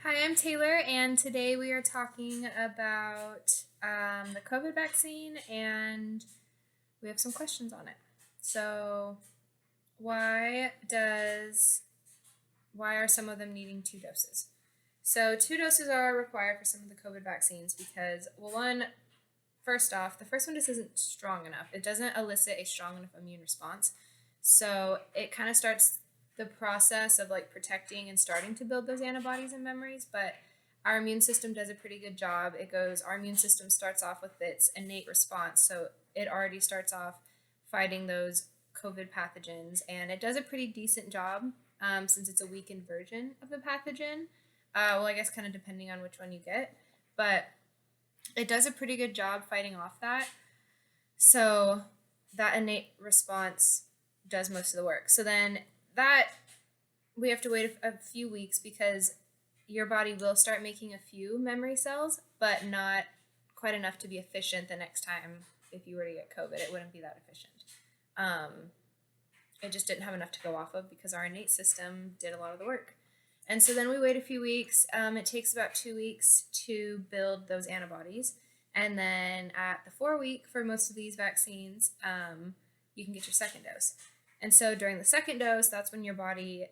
Hi, I'm Taylor, and today we are talking about the COVID vaccine, and we have some questions on it. So, why does why are some of them needing 2 doses? So, 2 doses are required for some of the COVID vaccines because, first off, the first one just isn't strong enough. It doesn't elicit a strong enough immune response, so it kind of starts the process of like protecting and starting to build those antibodies and memories, but our immune system does a pretty good job. Our immune system starts off with its innate response, so it already starts off fighting those COVID pathogens, and it does a pretty decent job since it's a weakened version of the pathogen. I guess kind of depending on which one you get, but it does a pretty good job fighting off that. So that innate response does most of the work. So then that we have to wait a few weeks because your body will start making a few memory cells, but not quite enough to be efficient the next time. If you were to get COVID, it wouldn't be that efficient. It just didn't have enough to go off of because our innate system did a lot of the work. And so then we wait a few weeks. It takes about 2 weeks to build those antibodies. And then at the 4 week for most of these vaccines, you can get your second dose. And so during the second dose, that's when your body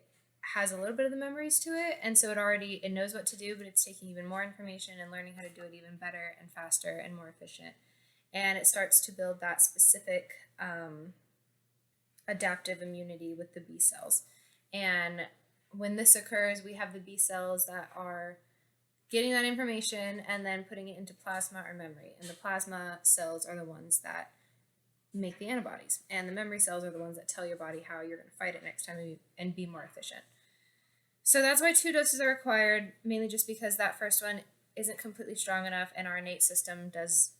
has a little bit of the memories to it. And so it knows what to do, but it's taking even more information and learning how to do it even better and faster and more efficient. And it starts to build that specific adaptive immunity with the B cells. And when this occurs, we have the B cells that are getting that information and then putting it into plasma or memory. And the plasma cells are the ones that make the antibodies. And the memory cells are the ones that tell your body how you're going to fight it next time and be more efficient. So that's why 2 doses are required, mainly just because that first one isn't completely strong enough and our innate system does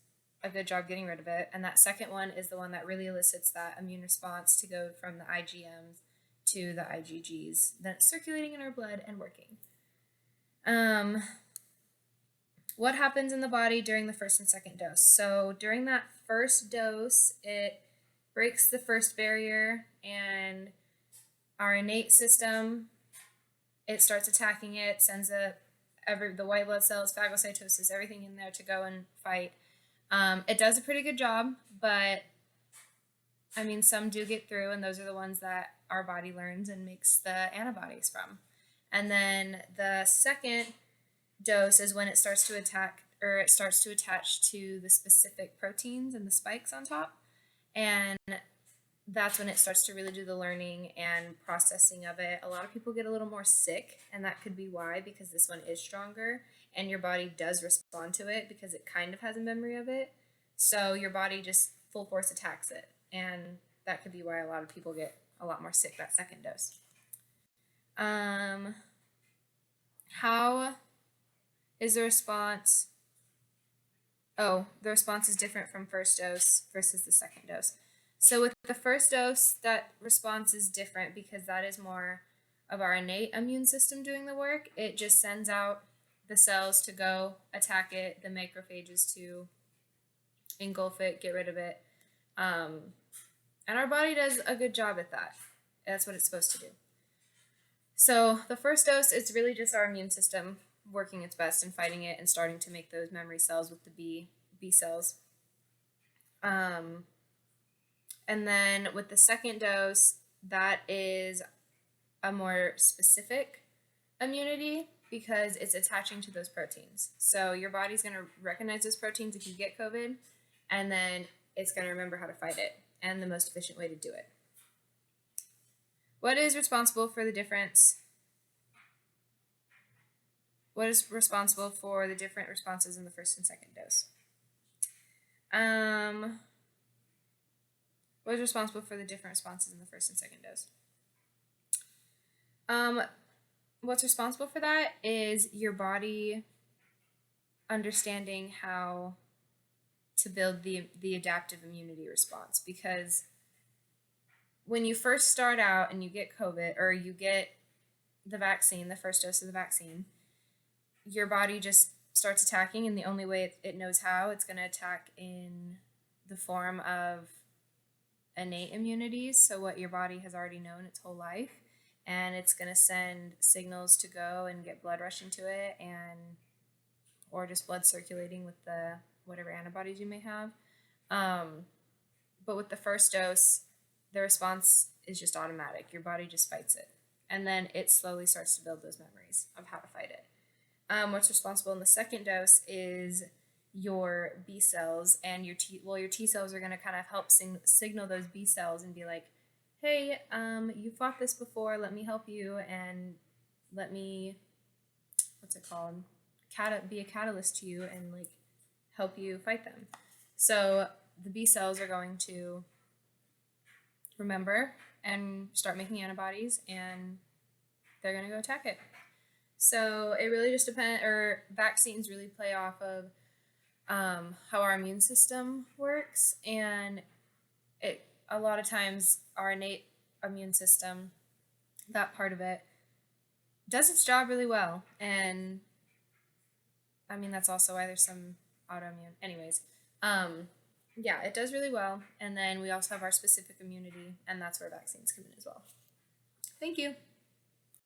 a good job getting rid of it. And that second one is the one that really elicits that immune response to go from the IgMs to the IgGs. Then it's circulating in our blood and working. What happens in the body during the first and second dose? So during that first dose, it breaks the first barrier and our innate system, it starts attacking it, sends the white blood cells, phagocytosis, everything in there to go and fight. It does a pretty good job, but some do get through, and those are the ones that our body learns and makes the antibodies from. And then the second dose is when it starts to attach to the specific proteins and the spikes on top. And that's when it starts to really do the learning and processing of it. A lot of people get a little more sick, and that could be why, because this one is stronger and your body does respond to it because it kind of has a memory of it. So your body just full force attacks it. And that could be why a lot of people get a lot more sick that second dose. How is the response? The response is different from first dose versus the second dose. So with the first dose, that response is different because that is more of our innate immune system doing the work. It just sends out the cells to go attack it, the macrophages to engulf it, get rid of it. And our body does a good job at that. That's what it's supposed to do. So the first dose, it's really just our immune system working its best and fighting it and starting to make those memory cells with the B cells. And then with the second dose, that is a more specific immunity because it's attaching to those proteins. So your body's going to recognize those proteins if you get COVID, and then it's going to remember how to fight it and the most efficient way to do it. What is responsible for the difference? What is responsible for the different responses in the first and second dose? What is responsible for the different responses in the first and second dose? What's responsible for that is your body understanding how to build the adaptive immunity response. Because when you first start out and you get COVID or you get the vaccine, the first dose of the vaccine, your body just starts attacking, and the only way it knows how, it's going to attack in the form of innate immunities, so what your body has already known its whole life. and it's going to send signals to go and get blood rushing to it, and or just blood circulating with the whatever antibodies you may have. But with the first dose, the response is just automatic. Your body just fights it, and then it slowly starts to build those memories of how to fight it. What's responsible in the second dose is your B cells, and your T cells are going to kind of help signal those B cells and be like, hey, you fought this before, let me help you, and let me, what's it called, be a catalyst to you and like help you fight them. So the B cells are going to remember and start making antibodies, and they're going to go attack it. So it really just depends, or vaccines really play off of how our immune system works, and a lot of times our innate immune system, that part of it, does its job really well. And I mean, that's also why there's some autoimmune. Anyways, yeah, it does really well. And then we also have our specific immunity, and that's where vaccines come in as well. Thank you.